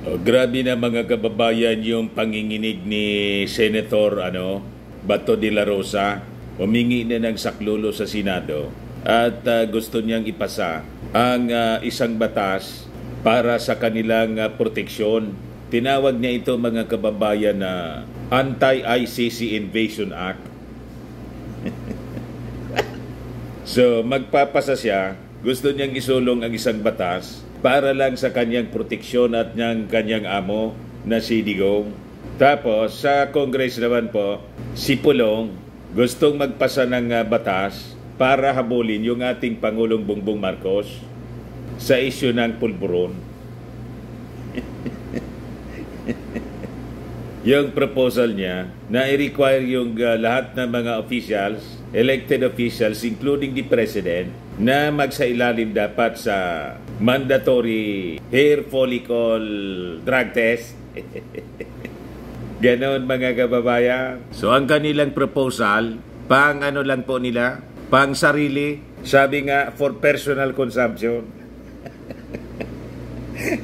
Oh, grabe na mga kababayan yung panginginig ni Senator Bato de la Rosa. Humingi na ng saklolo sa Senado at gusto niyang ipasa ang isang batas para sa kanilang proteksyon. Tinawag niya ito mga kababayan na Anti-ICC Invasion Act. So magpapasa siya, gusto niyang isulong ang isang batas para lang sa kanyang proteksyon at ng kanyang amo na si Digong. Tapos sa Congress naman po, si Pulong gustong magpasa ng batas para habulin yung ating Pangulong Bongbong Marcos sa isyu ng pulburon. Yung proposal niya na i-require yung lahat ng mga officials, elected officials, including the President, na magsailalim dapat sa mandatory hair follicle drug test. Ganon mga kababayan. So ang kanilang proposal, pang lang po nila, pang sarili, sabi nga for personal consumption.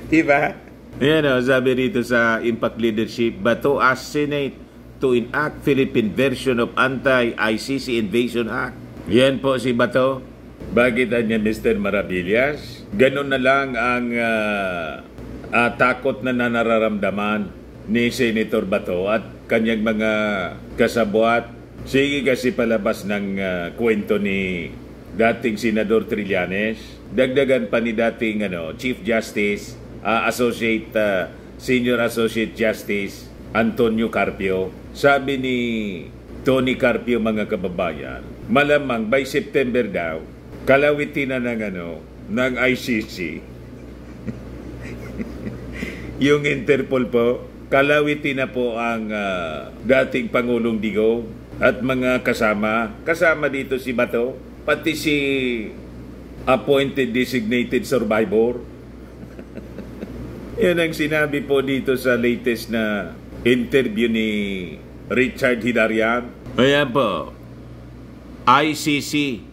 Diba? Yan sabi rito sa Impact Leadership, Bato asks Senate to enact Philippine version of Anti-ICC Invasion Act. Yan po si Bato. Bakit niya Mr. Maravillas? Ganun na lang ang takot na nararamdaman ni Senator Bato at kanyang mga kasabwat. Sige kasi palabas ng kwento ni dating Senador Trillanes. Dagdagan pa ni dating Chief Justice, Senior Associate Justice Antonio Carpio. Sabi ni Tony Carpio mga kababayan, malamang by September daw, kalawitin na ng ICC. Yung Interpol po, kalawitin na po ang dating Pangulong Digong at mga kasama dito si Bato, pati si appointed designated survivor. Yan ang sinabi po dito sa latest na interview ni Richard Hidarian. Ayan po, ICC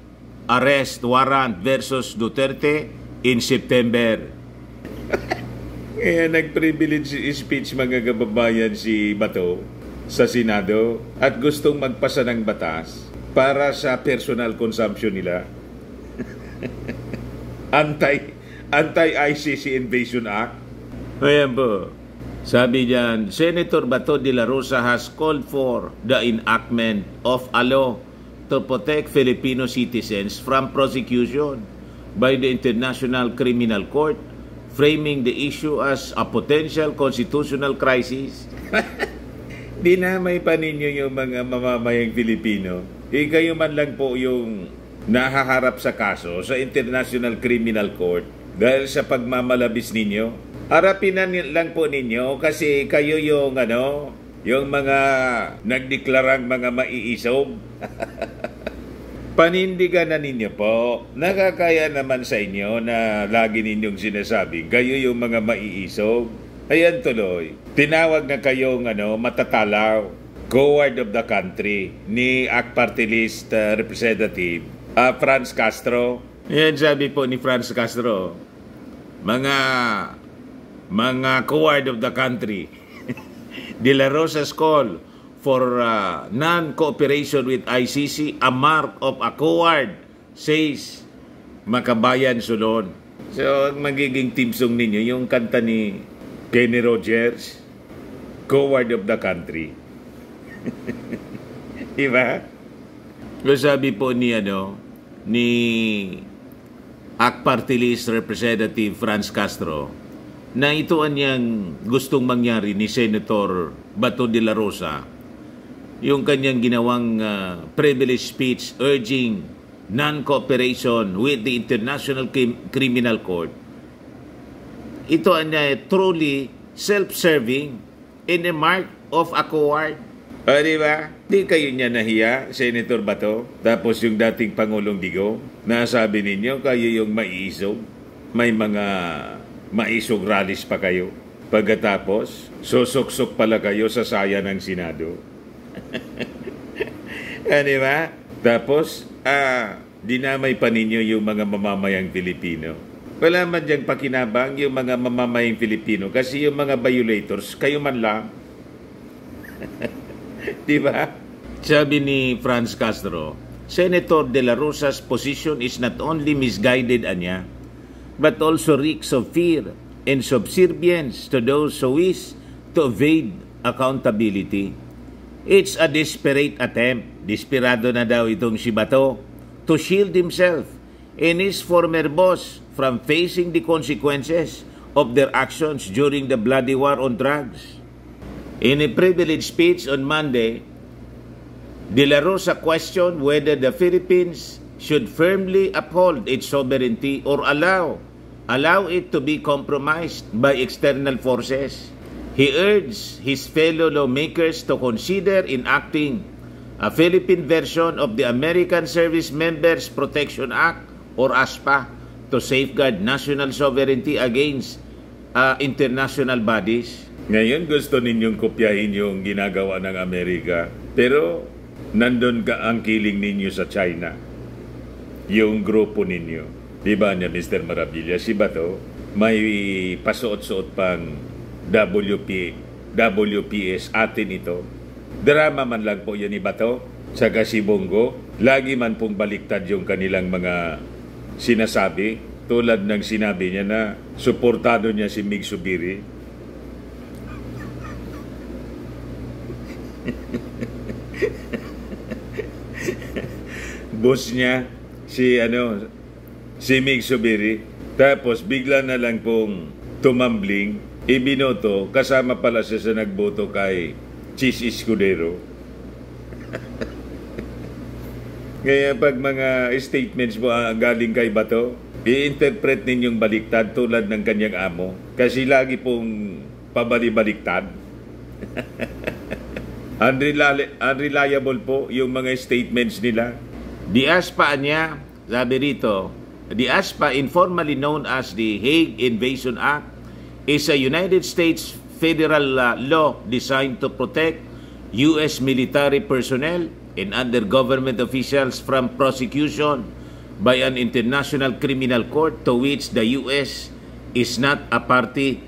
arrest warrant versus Duterte in September. Kaya nag-privilege speech mga kababayan si Bato sa Senado at gustong magpasa ng batas para sa personal consumption nila. Anti-ICC Invasion Act. Ayan po. Sabi diyan, Senator Bato de la Rosa has called for the enactment of a law to protect Filipino citizens from prosecution by the International Criminal Court, framing the issue as a potential constitutional crisis. Dinamay pa ninyo yung mga mamamayang Filipino. Kayo man lang po yung nahaharap sa kaso sa International Criminal Court dahil sa pagmamalabis ninyo. Harapin na lang po ninyo kasi kayo yung yung mga nagdeklarang mga maiisog. Panindigan na ninyo po. Nakakaya naman sa inyo na lagi ninyong sinasabi, kayo yung mga maiisog. Ayan tuloy. Tinawag na kayong matatalaw, coward of the country ni ACT Party List Representative Franz Castro. Ayan sabi po ni Franz Castro, mga coward of the country. De la Rosa's call for non-cooperation with ICC, a mark of a coward, says Makabayan Solon. So, ang magiging team song ninyo, yung kanta ni Kenny Rogers, coward of the country. Diba? So, sabi po ni ACT Party List Representative Franz Castro, na ito ang niyang gustong mangyari ni Senator Bato de la Rosa, yung kanyang ginawang privilege speech urging non-cooperation with the International Criminal Court. Ito ang truly self-serving and a mark of a coward. Diba? Di kayo niya nahiya, Senator Bato? Tapos yung dating Pangulong Digong, nasabi ninyo kayo yung maiisog, may mga maisog rallies pa kayo. Pagkatapos, susuksok pala kayo sa saya ng Senado. Diba? Tapos, dinamay pa ninyo yung mga mamamayang Pilipino. Wala man diyang pakinabang yung mga mamamayang Pilipino kasi yung mga violators, kayo man lang. Di ba? Sabi ni Franz Castro, Senator De La Rosa's position is not only misguided anya, but also reeks of fear and subservience to those who wish to evade accountability. It's a desperate attempt, desperado na daw itong si Bato, to shield himself and his former boss from facing the consequences of their actions during the bloody war on drugs. In a privileged speech on Monday, De La Rosa questioned whether the Philippines should firmly uphold its sovereignty or allow it to be compromised by external forces. He urged his fellow lawmakers to consider enacting a Philippine version of the American Service Members Protection Act or ASPA to safeguard national sovereignty against international bodies. Ngayon gusto ninyong kopyahin yung ginagawa ng Amerika, pero nandun ka ang kiling ninyo sa China, yung grupo ninyo. Di ba niya, Mr. Maravilla, si Bato, may pasuot-suot pang WPS atin ito. Drama man lang po yan ni Bato, saka si Bongo, lagi man pong baliktad yung kanilang mga sinasabi, tulad ng sinabi niya na suportado niya si Mig Subiri. Boss niya si Mig Subiri, tapos bigla na lang pong tumambling, ibinoto, kasama pala siya sa nagboto kay Chis Escudero. Kaya pag mga statements mo galing kay Bato, i-interpret ninyong baliktad tulad ng kanyang amo, kasi lagi pong pabali-baliktad. Unreliable po yung mga statements nila. The ASPA niya, sabi rito, the ASPA, informally known as the Hague Invasion Act, is a United States federal law designed to protect U.S. military personnel and other government officials from prosecution by an international criminal court to which the U.S. is not a party.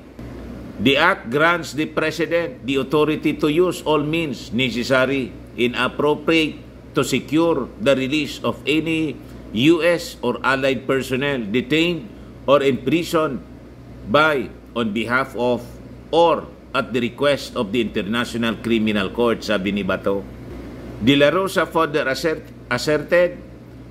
The Act grants the President the authority to use all means necessary and appropriate to secure the release of any U.S. or allied personnel detained or imprisoned by, on behalf of, or at the request of the International Criminal Court, sabi ni Bato. De La Rosa further asserted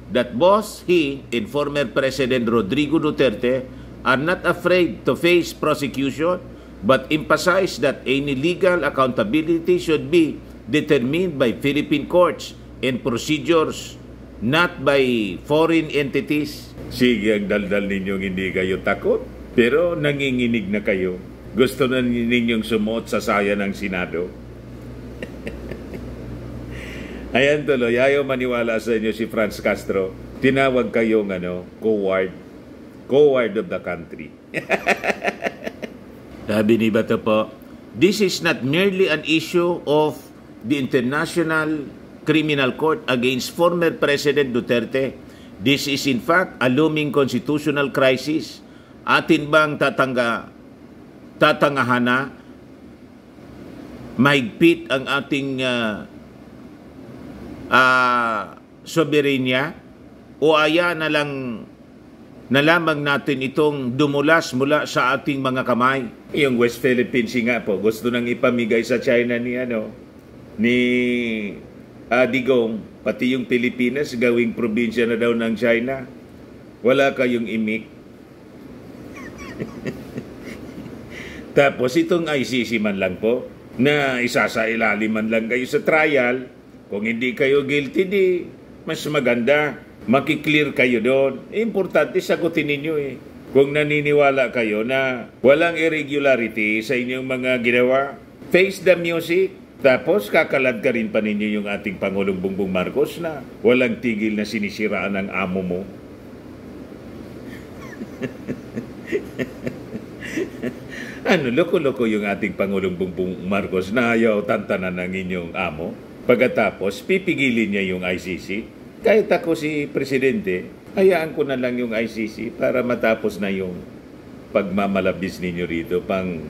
that both he and former President Rodrigo Duterte are not afraid to face prosecution, but emphasized that any legal accountability should be determined by Philippine courts and procedures, not by foreign entities. Sige, ang daldal ninyong hindi kayo takot, pero nanginginig na kayo. Gusto na ninyong sumuot sa saya ng Senado. Ayan tuloy, ayaw maniwala sa inyo si Franz Castro. Tinawag kayong coward of the country. Sabi ni Bato po, this is not merely an issue of the International Criminal Court against former President Duterte. This is in fact a looming constitutional crisis. Atin bang tatangahan na mahigpit ang ating soberenya, o aya na lamang natin itong dumulas mula sa ating mga kamay? Yung West Philippines nga po, gusto nang ipamigay sa China ni Digong, pati yung Pilipinas gawing probinsya na daw ng China. Wala kayong imik. Tapos itong ICC man lang po, na isasailalim man lang kayo sa trial. Kung hindi kayo guilty, di mas maganda. Makiklear kayo doon. Importante sagutin ninyo Kung naniniwala kayo na walang irregularity sa inyong mga ginawa, face the music. Tapos kakalad ka rin pa ninyo yung ating Pangulong Bongbong Marcos na walang tigil na sinisiraan ng amo mo. Loko-loko yung ating Pangulong Bongbong Marcos na ayaw tantanan ng inyong amo. Pagkatapos, pipigilin niya yung ICC. Kahit ako si Presidente, hayaan ko na lang yung ICC para matapos na yung pagmamalabis ninyo rito,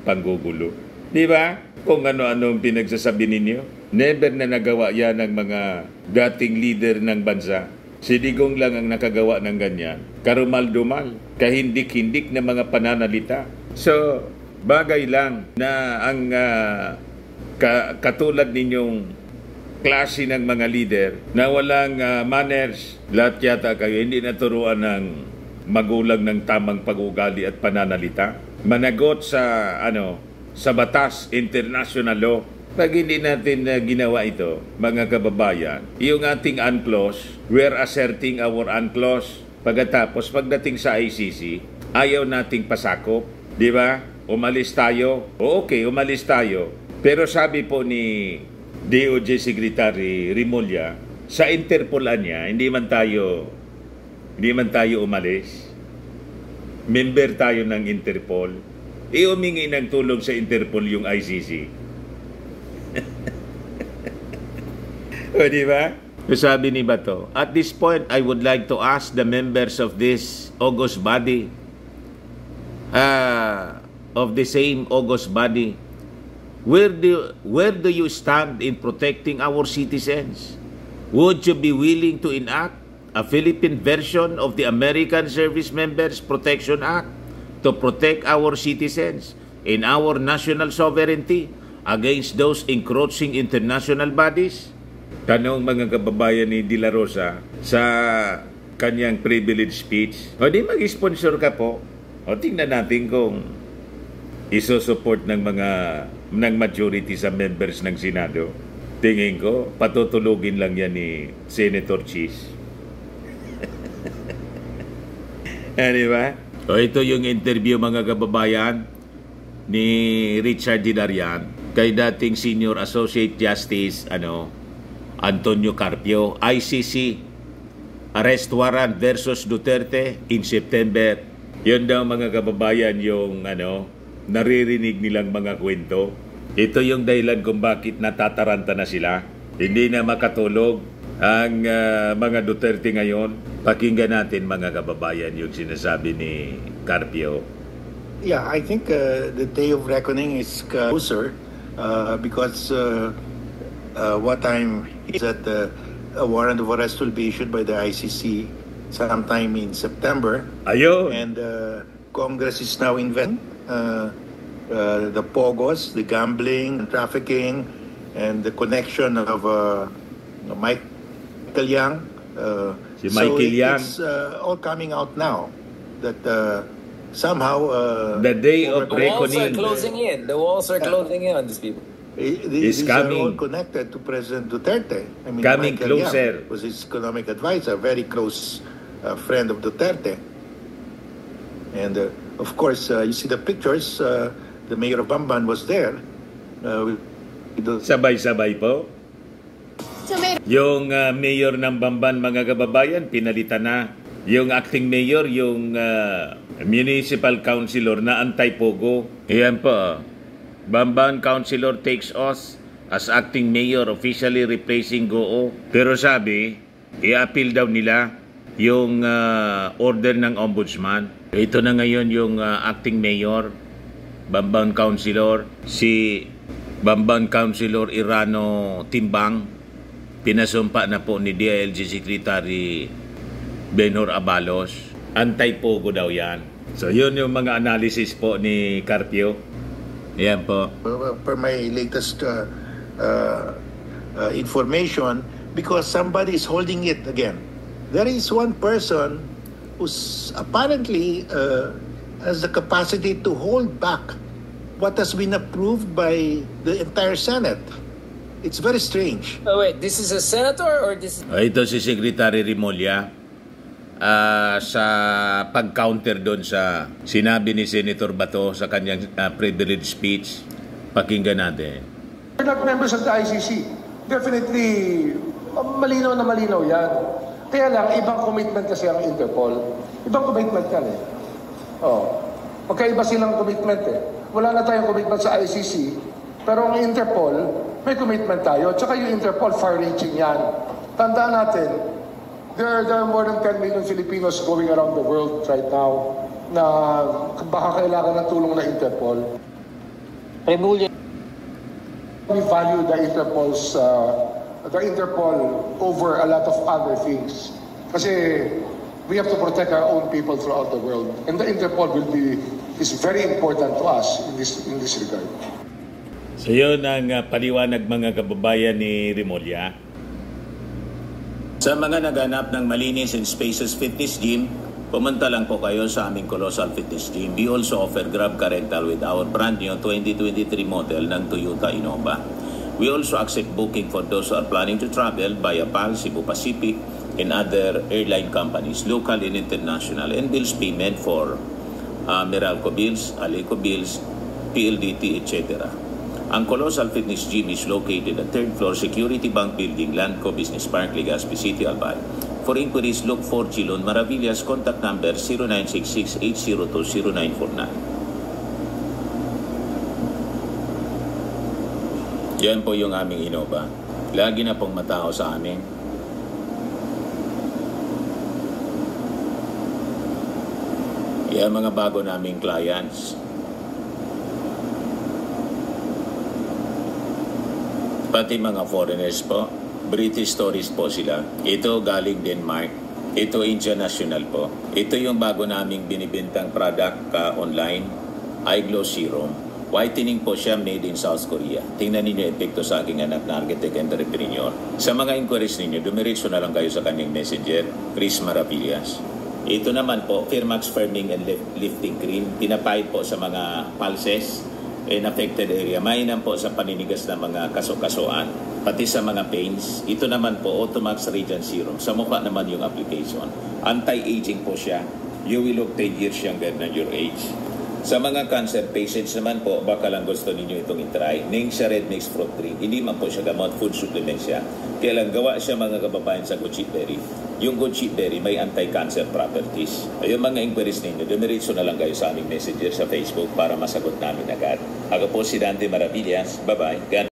panggugulo. Di ba? Kung ano-ano ang pinagsasabi ninyo. Never na nagawa yan ng mga dating leader ng bansa. Si Digong lang ang nakagawa ng ganyan. Karumal-dumal, kahindik-hindik na mga pananalita. So, bagay lang na ang katulad ninyong klase ng mga leader na walang manners. Lahat yata kayo hindi naturuan ng magulang ng tamang pag-ugali at pananalita. Managot sa sa batas, international law. Pag hindi natin ginawa ito, mga kababayan, yung ating UNCLOS, we're asserting our UNCLOS. Pagkatapos, pagdating sa ICC, ayaw nating pasakop. Di ba? Umalis tayo. O okay, umalis tayo. Pero sabi po ni DOJ Secretary Rimulya, sa Interpol niya, hindi man tayo umalis. Member tayo ng Interpol. Humingi ng tulong sa Interpol yung ICC. O, di ba? Sabi ni Bato, at this point, I would like to ask the members of this august body, of the same august body, where do you stand in protecting our citizens? Would you be willing to enact a Philippine version of the American Service Members Protection Act to protect our citizens and our national sovereignty against those encroaching international bodies? Tanong mga kababayan ni De La Rosa sa kanyang privilege speech. O di mag-sponsor ka po. O tingnan natin kung isosupport ng majority sa members ng Senado. Tingin ko, patutulugin lang yan ni Senator Cheese. Di ba? O ito yung interview mga kababayan ni Richard Dinarian kay dating Senior Associate Justice Antonio Carpio. ICC arrest warrant versus Duterte in September. Yun daw mga kababayan yung naririnig nilang mga kwento. Ito yung dahilan kung bakit natataranta na sila. Hindi na makatulog ang mga Duterte ngayon. Pakinggan natin mga kababayan yung sinasabi ni Carpio. Yeah, I think the day of reckoning is closer because what time is that a warrant of arrest will be issued by the ICC sometime in September. Ayun. And Congress is now investing the POGOs, the gambling, trafficking, and the connection of Michael Yang. Si Michael Yang. It's all coming out now that somehow the day of reckoning. The walls are closing in. The walls are closing in on these people. These are all connected to President Duterte. I mean, coming Michael closer. Yang was his economic advisor, very close friend of Duterte. And of course, you see the pictures. The mayor of Bamban was there. Sabay-sabay po. Yung mayor ng Bamban, mga kababayan, pinalitan na. Yung acting mayor, yung municipal councilor na anti-pogo. Ayan po. Bamban councilor takes oath as acting mayor, officially replacing Goo. Pero sabi, i-appeal daw nila yung order ng ombudsman. Ito na ngayon yung acting mayor, Bamban councilor, si Bamban councilor Irano Timbang. Pinasumpa na po ni DILG Secretary Benhur Abalos. Anti-pogo daw yan. So yun yung mga analysis po ni Carpio. Yan po. Per my latest information, because somebody is holding it again. There is one person who's apparently has the capacity to hold back what has been approved by the entire Senate. It's very strange. Oh wait, this is a senator or this? Ito si Secretary Rimulya sa pag-counter doon sa sinabi ni Senator Bato sa kanyang privilege speech. Pakinggan natin. We're not members of the ICC. Definitely, malinaw na malinaw yan. Kaya lang, ibang commitment kasi ang Interpol. Ibang commitment yan eh. Magkaiba silang commitment eh. Wala na tayong commitment sa ICC, pero ang Interpol, may commitment tayo. Tsaka yung Interpol, far-reaching yan. Tandaan natin, There are more than 10 million Filipinos going around the world right now na baka kailangan ng tulong ng Interpol. We value the Interpol over a lot of other things. Kasi we have to protect our own people throughout the world. And the Interpol is very important to us in this regard. So yun ang paliwanag mga kababayan ni Remulla. Sa mga naghanap ng malinis and spacious fitness gym, pumunta lang po kayo sa aming Colossal Fitness Gym. We also offer Grab Car Rental with our brand new 2023 model ng Toyota Innova. We also accept booking for those who are planning to travel via PAL, Cebu Pacific, and other airline companies, local and international, and bills payment for Meralco bills, Aleco bills, PLDT, etc. Ang Colossal Fitness Gym is located at 3rd floor Security Bank Building, Landco Business Park, Legazpi City, Albay. For inquiries, look for Chilon Maravillas. Contact number 0966-802-0949. Yan po yung aming Innova. Lagi na pong matao sa amin. Yan mga bago naming clients. Pati mga foreigners po, British tourists po sila. Ito galing Denmark. Ito international po. Ito yung bago naming binibintang product online, iGlow Serum. Whitening po siya, made in South Korea. Tingnan ninyo epekto sa aking anak na architect and entrepreneur. Sa mga inquiries ninyo, dumiretso na lang kayo sa kanyang messenger, Chris Maravillas. Ito naman po, Firmax Firming and Lifting Cream. Pinapahid po sa mga pulses in affected area. Mainam po sa paninigas ng mga kaso-kasuan, pati sa mga pains. Ito naman po, Automax Radiant Serum. Sa mukha naman yung application. Anti-aging po siya. You will look 10 years younger than your age. Sa mga cancer patients naman po, baka lang gusto ninyo itong itry. Ning siya Red Mix Fruit Drink. Hindi man po siya gamot, food supplement siya. Kaya lang gawa siya mga kababayan sa Goji Berry. Yung Goji Berry may anti-cancer properties. Ayun mga inquiries ninyo, dumiretso na lang kayo sa aming messenger sa Facebook para masagot namin agad. Ako po si Dante Maravillas. Bye-bye.